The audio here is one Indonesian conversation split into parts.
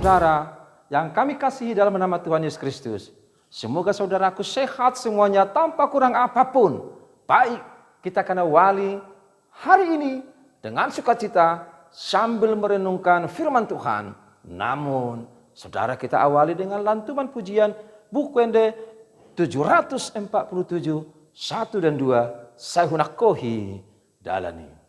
saudara yang kami kasihi dalam nama Tuhan Yesus Kristus. Semoga saudaraku sehat semuanya tanpa kurang apapun. Baik, kita akan awali hari ini dengan sukacita sambil merenungkan firman Tuhan. Namun, saudara, kita awali dengan lantuman pujian Bukwende 747, 1 dan 2, Sahunakohi Dalani.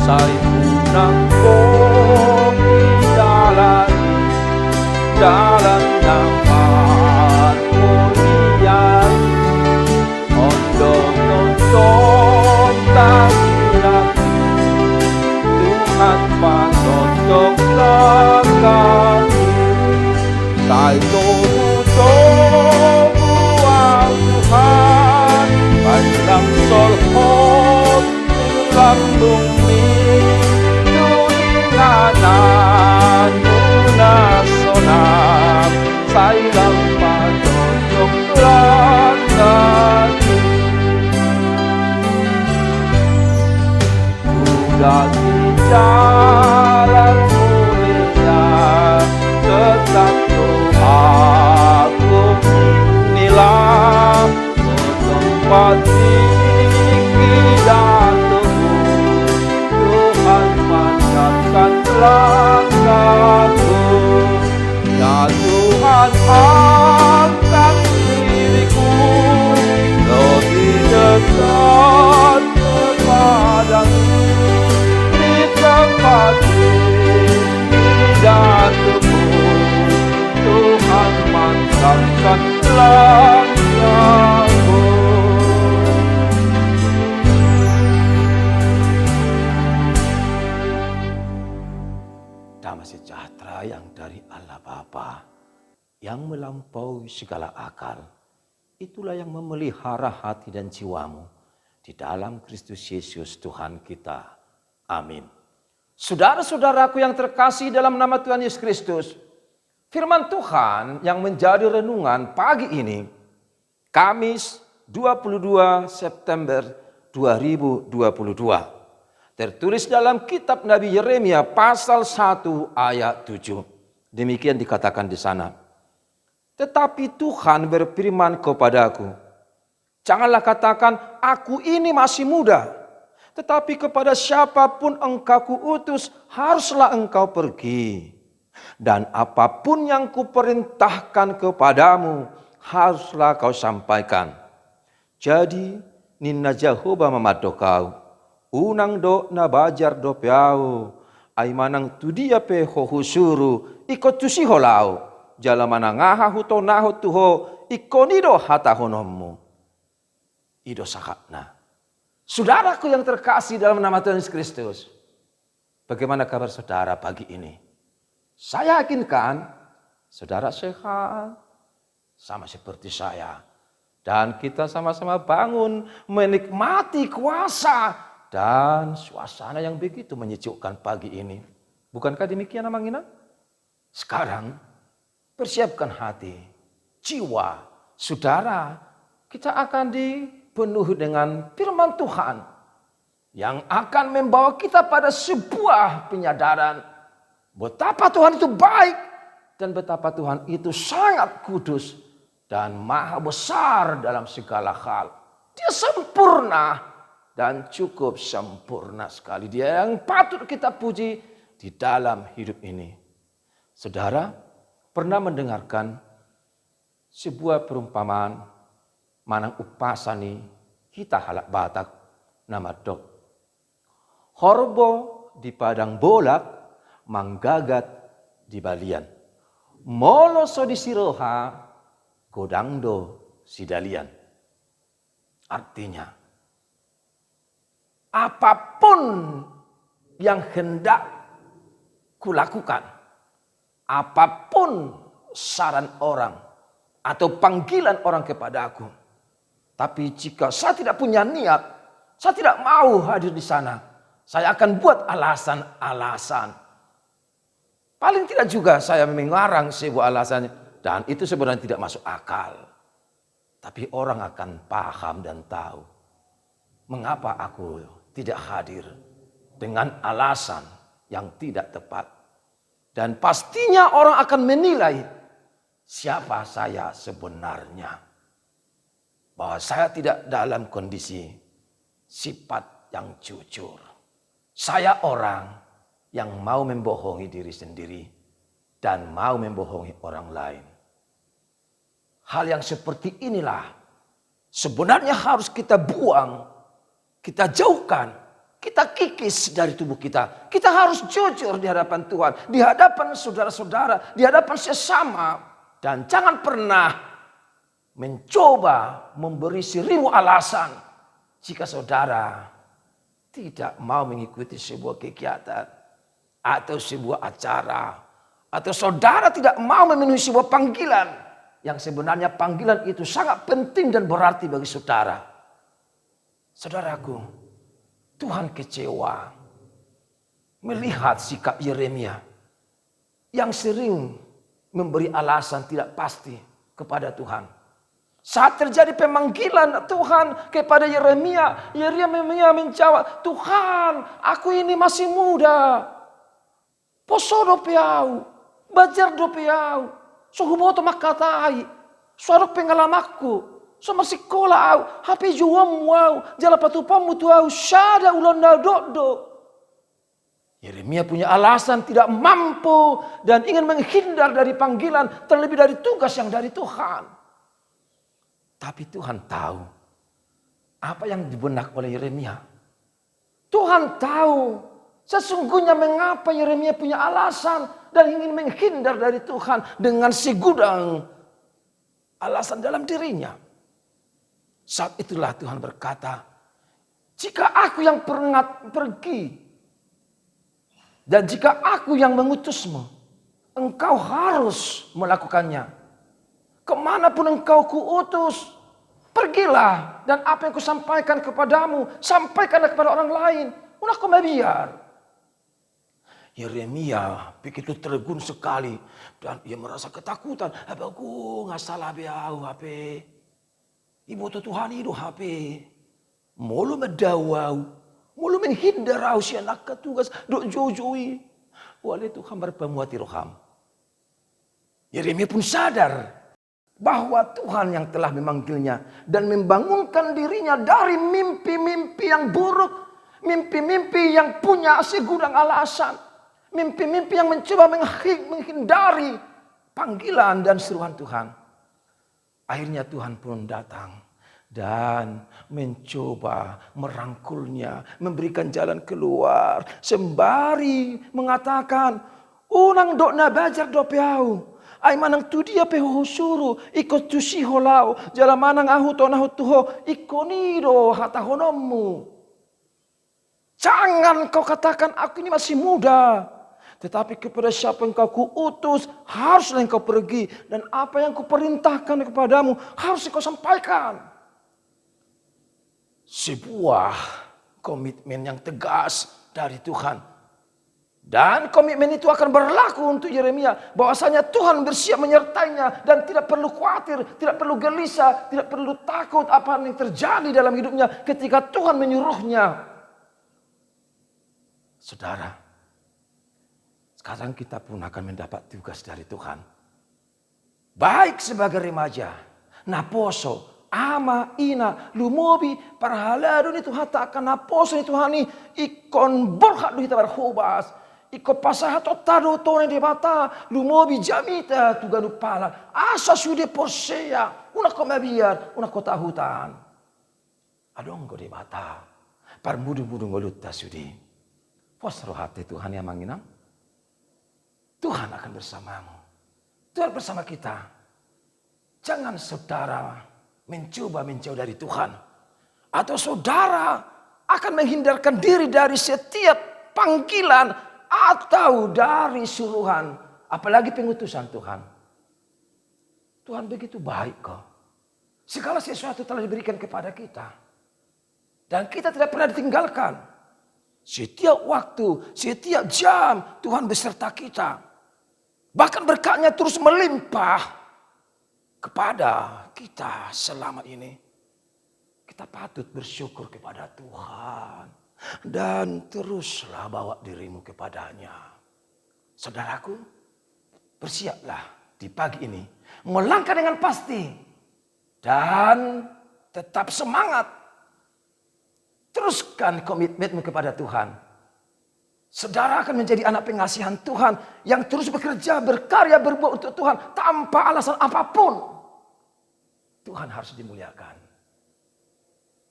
Sahunakohi Dalani, dalam nama mulia, ondong-ondong takilah Tuhan patut kami. Sai tohu buang Tuhan, panjang solhot dalam bumi, tuhinganan munasonam, sai lampa dodok lakani. Udah di jalan mulia, tetap aku inilah tempat tinggi dan teguh, Tuhan panjatkan langkahku. Ya Tuhan, angkat diriku lebih dekat kepadamu di tempat tinggi dan teguh, Tuhan mantapkan langkahku. Damai sejahtera yang dari Allah Bapa, yang melampaui segala akal, itulah yang memelihara hati dan jiwamu di dalam Kristus Yesus Tuhan kita. Amin. Saudara-saudaraku yang terkasih dalam nama Tuhan Yesus Kristus, firman Tuhan yang menjadi renungan pagi ini, Kamis 22 September 2022. Tertulis dalam kitab Nabi Yeremia pasal 1 ayat 7. Demikian dikatakan di sana. Tetapi Tuhan berfirman kepadaku, janganlah katakan, aku ini masih muda. Tetapi kepada siapapun engkau kuutus, haruslah engkau pergi. Dan apapun yang kuperintahkan kepadamu, haruslah kau sampaikan. Jadi, Nina Jehovah memadokau, unang do na bajar do piao, ay manang tudia pe hohusuru, ikot tusiholau, jalamana ngaha huto naho tuho, ikonido hatahonomu. Ido sakatna. Saudaraku yang terkasih dalam nama Tuhan Yesus Kristus, bagaimana kabar saudara pagi ini? Saya yakinkan saudara sehat, sama seperti saya. Dan kita sama-sama bangun menikmati kuasa dan suasana yang begitu menyejukkan pagi ini. Bukankah demikian Amangina? Sekarang persiapkan hati, jiwa, saudara. Kita akan dipenuhi dengan firman Tuhan yang akan membawa kita pada sebuah penyadaran betapa Tuhan itu baik dan betapa Tuhan itu sangat kudus dan maha besar dalam segala hal. Dia sempurna dan cukup sempurna sekali. Dia yang patut kita puji di dalam hidup ini. Saudara pernah mendengarkan sebuah perumpamaan manang upasani kita halak Batak nama dok. Horbo di padang bolak, manggagat di balian. Molo so di siroha, godangdo sidalian. Artinya, apapun yang hendak kulakukan, apapun saran orang atau panggilan orang kepada aku, tapi jika saya tidak punya niat, saya tidak mau hadir di sana, saya akan buat alasan-alasan. Paling tidak juga saya mengarang sebuah alasannya. Dan itu sebenarnya tidak masuk akal. Tapi orang akan paham dan tahu. Mengapa aku tidak hadir dengan alasan yang tidak tepat. Dan pastinya orang akan menilai siapa saya sebenarnya. Bahwa saya tidak dalam kondisi sifat yang jujur. Saya orang yang mau membohongi diri sendiri dan mau membohongi orang lain. Hal yang seperti inilah sebenarnya harus kita buang, kita jauhkan, kita kikis dari tubuh kita. Kita harus jujur di hadapan Tuhan, di hadapan saudara-saudara, di hadapan sesama. Dan jangan pernah mencoba memberi seribu alasan jika saudara tidak mau mengikuti sebuah kegiatan atau sebuah acara, atau saudara tidak mau memenuhi sebuah panggilan yang sebenarnya panggilan itu sangat penting dan berarti bagi saudara. Saudaraku, Tuhan kecewa melihat sikap Yeremia yang sering memberi alasan tidak pasti kepada Tuhan. Saat terjadi pemanggilan Tuhan kepada Yeremia, Yeremia menjawab, Tuhan, aku ini masih muda. Poso do piau, bajar do piau, suhuboto makatai, suara pengalamakku, sama sekolah au, hape juam wow, jala patupamu tu au, syada ulon na do. Yeremia punya alasan tidak mampu dan ingin menghindar dari panggilan terlebih dari tugas yang dari Tuhan. Tapi Tuhan tahu apa yang dibenak oleh Yeremia. Tuhan tahu sesungguhnya mengapa Yeremia punya alasan dan ingin menghindar dari Tuhan dengan segudang alasan dalam dirinya. Saat itulah Tuhan berkata, jika aku yang pergi dan jika aku yang mengutusmu, engkau harus melakukannya. Kemanapun engkau kuutus, pergilah dan apa yang kusampaikan kepadamu, sampaikanlah kepada orang lain. Ulah kau biar. Yeremia begitu tergun sekali dan ia merasa ketakutan. Aku nggak salah biau HP. Ibu Tuhan itu HP. Mulu medawau, mulu menghindar si anak ketugas dok jojoi. Wale Tuhan berpemuati roham. Yeremia pun sadar bahwa Tuhan yang telah memanggilnya dan membangunkan dirinya dari mimpi-mimpi yang buruk, mimpi-mimpi yang punya segudang alasan. Mimpi-mimpi yang mencoba menghindari panggilan dan seruan Tuhan. Akhirnya Tuhan pun datang dan mencoba merangkulnya, memberikan jalan keluar. Sembari mengatakan, unang dok na bajar do piau. Ay manang tu dia peho suru, ikut tu si holau, jala manang ahu to nahu tuho, ikonido hata honomu. Jangan kau katakan aku ini masih muda. Tetapi kepada siapa yang kau kuutus, haruslah engkau pergi. Dan apa yang kuperintahkan kepadamu, harus kau sampaikan. Sebuah komitmen yang tegas dari Tuhan. Dan komitmen itu akan berlaku untuk Yeremia. Bahwasanya Tuhan bersiap menyertainya. Dan tidak perlu khawatir, tidak perlu gelisah, tidak perlu takut apa yang terjadi dalam hidupnya ketika Tuhan menyuruhnya. Saudara, sekarang kita pun akan mendapat tugas dari Tuhan. Baik sebagai remaja, naposo, ama, ina, lumobi, parhalado ni Tuhan tak akan naposo ni Tuhan ni ikon borhat du kita berhubas. Iko pasaha totado tone de bata, lumobi jamita tuganu pala. Asa sude posea, una koma biar, una kota hutan. Adong go de bata, parmudu-mudu ngolutta sudi. Posro hati Tuhan yang manginang. Tuhan akan bersamamu. Tuhan bersama kita. Jangan saudara mencoba menjauh dari Tuhan. Atau saudara akan menghindarkan diri dari setiap panggilan atau dari suruhan. Apalagi pengutusan Tuhan. Tuhan begitu baik kok. Segala sesuatu telah diberikan kepada kita. Dan kita tidak pernah ditinggalkan. Setiap waktu, setiap jam Tuhan beserta kita. Bahkan berkatnya terus melimpah kepada kita selama ini. Kita patut bersyukur kepada Tuhan. Dan teruslah bawa dirimu kepadanya. Saudaraku, bersiaplah di pagi ini. Melangkah dengan pasti. Dan tetap semangat. Teruskan komitmenmu kepada Tuhan. Saudara akan menjadi anak pengasihan Tuhan yang terus bekerja, berkarya, berbuat untuk Tuhan tanpa alasan apapun. Tuhan harus dimuliakan.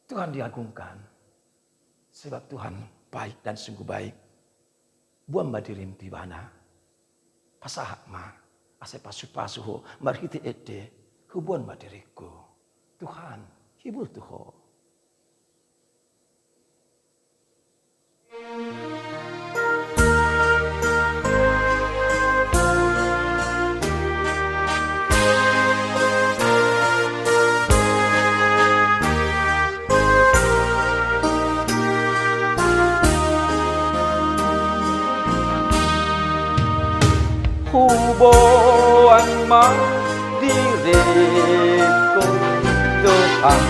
Tuhan diagungkan. Sebab Tuhan baik dan sungguh baik. Buang badirim di mana. Pasahak ma. Ase pasu-pasuho. Marhiti ede. Hubuan badiriku. Tuhan hibur Tuhan. Hubuan diriku Tuhan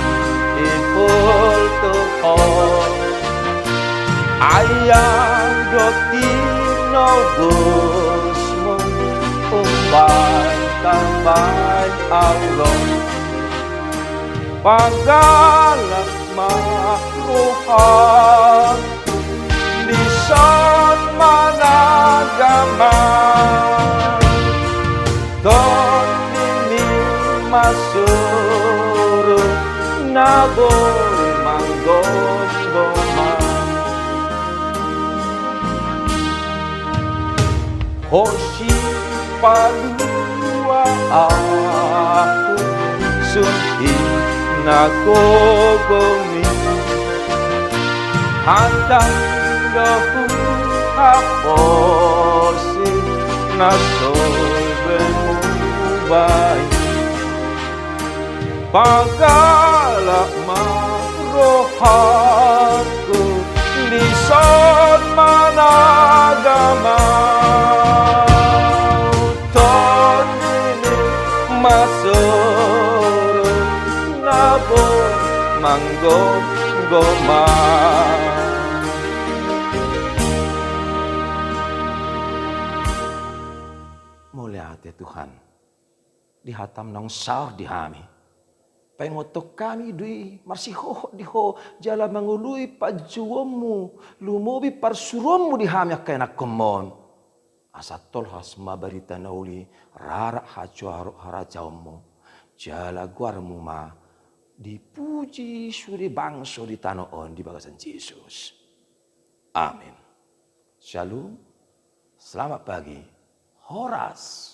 hibur Tuhan. Ayang dotino busmu umban tambahan Allah. Paggalak makruhan di son managaman. Don ini masuk naboy manggong-gongman. Hoshi palua aku sunti nagogomi. Handang gahu haposi nasoy bermubay. Paggalak makrohaku di son managaman. Ton ini masuk nabon manggong-gongman. Mulia hati Tuhan. Dihatam nang sar dihami. Pengotok kami dui marsiho diho jala mangului pajuomu lumobi parsuromu dihami kena kemon. Asa tolhas mabarita nauli rara hacuaro harajaumu jala guarmu ma dipuji suri bangso di tanah on di bagasan Yesus. Amin. Shalom. Selamat pagi. Horas.